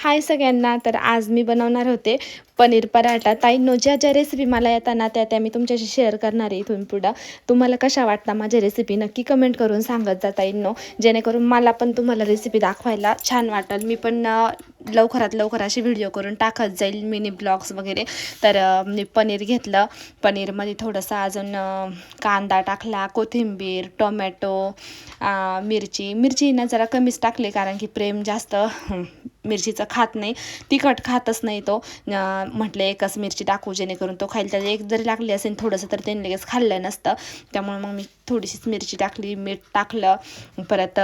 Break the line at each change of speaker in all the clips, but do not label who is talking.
हाय सगळ्यांना. तर आज मी बनवणार होते पनीर पराठा. ताईंनो, ज्या ज्या रेसिपी मला येतात त्या मी तुमच्याशी शेअर करणार आहे इथून पुढं. तुम्हाला कशा वाटतात माझ्या रेसिपी नक्की कमेंट करून सांगत जा ताईंनो, जेणेकरून मला पण तुम्हाला रेसिपी दाखवायला छान वाटेल. मी पण लवकरात लवकर अशी व्हिडिओ करून टाकत जाईल, मिनी ब्लॉग्स वगैरे. तर मी पनीर घेतलं. पनीरमध्ये थोडंसं अजून कांदा टाकला, कोथिंबीर, टोमॅटो, मिरची ना जरा कमीच टाकली, कारण की प्रेम जास्त मिरचीचं खात नाही, तिखट खातच नाही तो. म्हटलं एकच मिरची टाकू जेणेकरून तो खाईल. त्याला एक जरी लागली असेल थोडंसं तर त्याने लगेच खाल्लं नसतं. त्यामुळे मग मी थोडीशीच मिरची टाकली, मीठ टाकलं, परत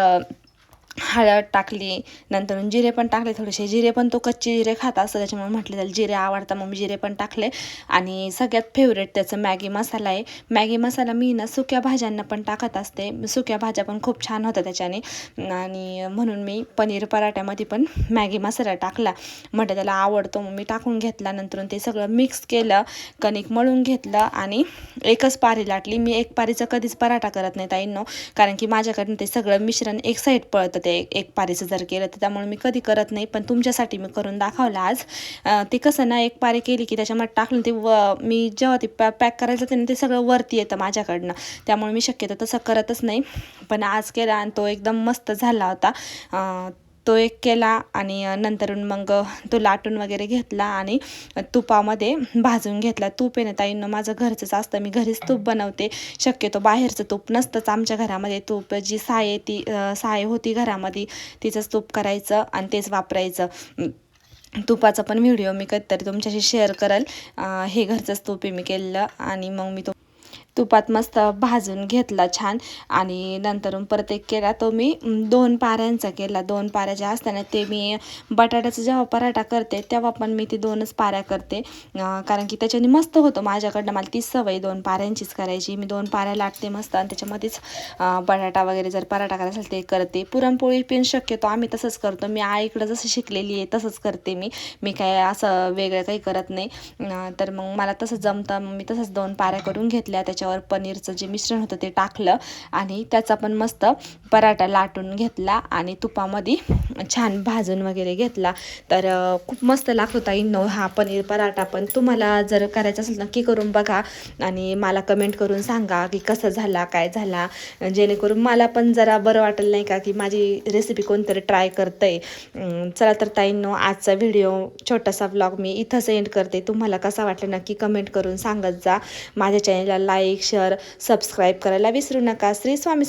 हळद टाकली, नंतर जिरे पण टाकले थोडेसे. जिरे पण तो कच्चे जिरे खात असतं, त्याच्यामुळे म्हटले त्याला जिरे आवडतं, मग मी जिरे पण टाकले. आणि सगळ्यात फेवरेट त्याचं मॅगी मसाला आहे. मॅगी मसाला मी ना सुक्या भाज्यांना पण टाकत असते, सुक्या भाज्या पण खूप छान होतं त्याच्याने. आणि म्हणून मी पनीर पराठ्यामध्ये पण मॅगी मसाला टाकला. म्हटलं त्याला आवडतो, मग मी टाकून घेतला. नंतर ते सगळं मिक्स केलं, कणिक मळून घेतलं आणि एकच पारी लाटली. मी एक पारीचा कधीच पराठा करत नाही ताईंनो, कारण की माझ्याकडून ते सगळं मिश्रण एक साईड पळतं ते एक पारीचं जर केलं तर, त्यामुळे मी कधी करत नाही. पण तुमच्यासाठी मी करून दाखवलं आज. ते कसं ना, एक पारी केली की त्याच्यामध्ये टाकलं ते मी जेव्हा ते पॅक करायचं ते सगळं वरती येतं माझ्याकडनं, त्यामुळे मी शक्यतो तसं करतच नाही. पण आज केला आणि तो एकदम मस्त झाला होता. तो एक केला आणि नंतरून मग तो लाटून वगैरे घेतला आणि तुपामध्ये भाजून घेतला. तूप आहे ना ताईंनो माझं घरचंच असतं, मी घरीच तूप बनवते. शक्यतो बाहेरचं तूप नसतंच आमच्या घरामध्ये. तूप जी साय ती साय होती घरामध्ये, तिचंच तूप करायचं आणि तेच वापरायचं. तुपाचा पण व्हिडिओ मी कधीतरी तुमच्याशी शेअर करेल. हे घरचंच तूप आहे मी केलेलं. आणि मग मी तो तुपात मस्त भाजून घेतला छान. आणि नंतरून परत एक केला तो मी 2 पाऱ्यांचा केला. 2 पाऱ्या ज्या असताना ते मी बटाट्याचा जेव्हा पराठा करते तेव्हा पण मी ती 2च पाऱ्या करते, कारण की त्याच्याने मस्त होतं माझ्याकडनं. मला तीच सवय 2 पाऱ्यांचीच करायची. मी 2 पाऱ्या लाटते मस्त आणि त्याच्यामध्येच बटाटा वगैरे जर पराठा करायचा असेल ते करते. पुरणपोळी पण शक्यतो आम्ही तसंच करतो. मी आईकडं जसं शिकलेली आहे तसंच करते मी काय असं वेगळं काही करत नाही. तर मग मला तसं जमतं, मग मी तसंच 2 पाऱ्या करून घेतल्या. त्याच्यावर पनीरचं जे मिश्रण होतं ते टाकलं आणि त्याचा पण मस्त पराठा लाटून घेतला आणि तुपामध्ये छान भाजून वगैरे घेतला. तर खूप मस्त लागतो ताईंनो हा पनीर पराठा. पण तुम्हाला जर करायचं असेल नक्की करून बघा आणि मला कमेंट करून सांगा की कसं झाला, काय झाला, जेणेकरून मला पण जरा बरं वाटेल, नाही का, की माझी रेसिपी कोणतरी ट्राय करतंय. चला तर ताईंनो, आजचा व्हिडिओ छोटासा व्लॉग मी इथंच एंड करते. तुम्हाला कसा वाटला नक्की कमेंट करून सांगत जा. माझ्या चॅनलला लाईक, शेअर, सबस्क्राईब करायला विसरू नका. श्री स्वामी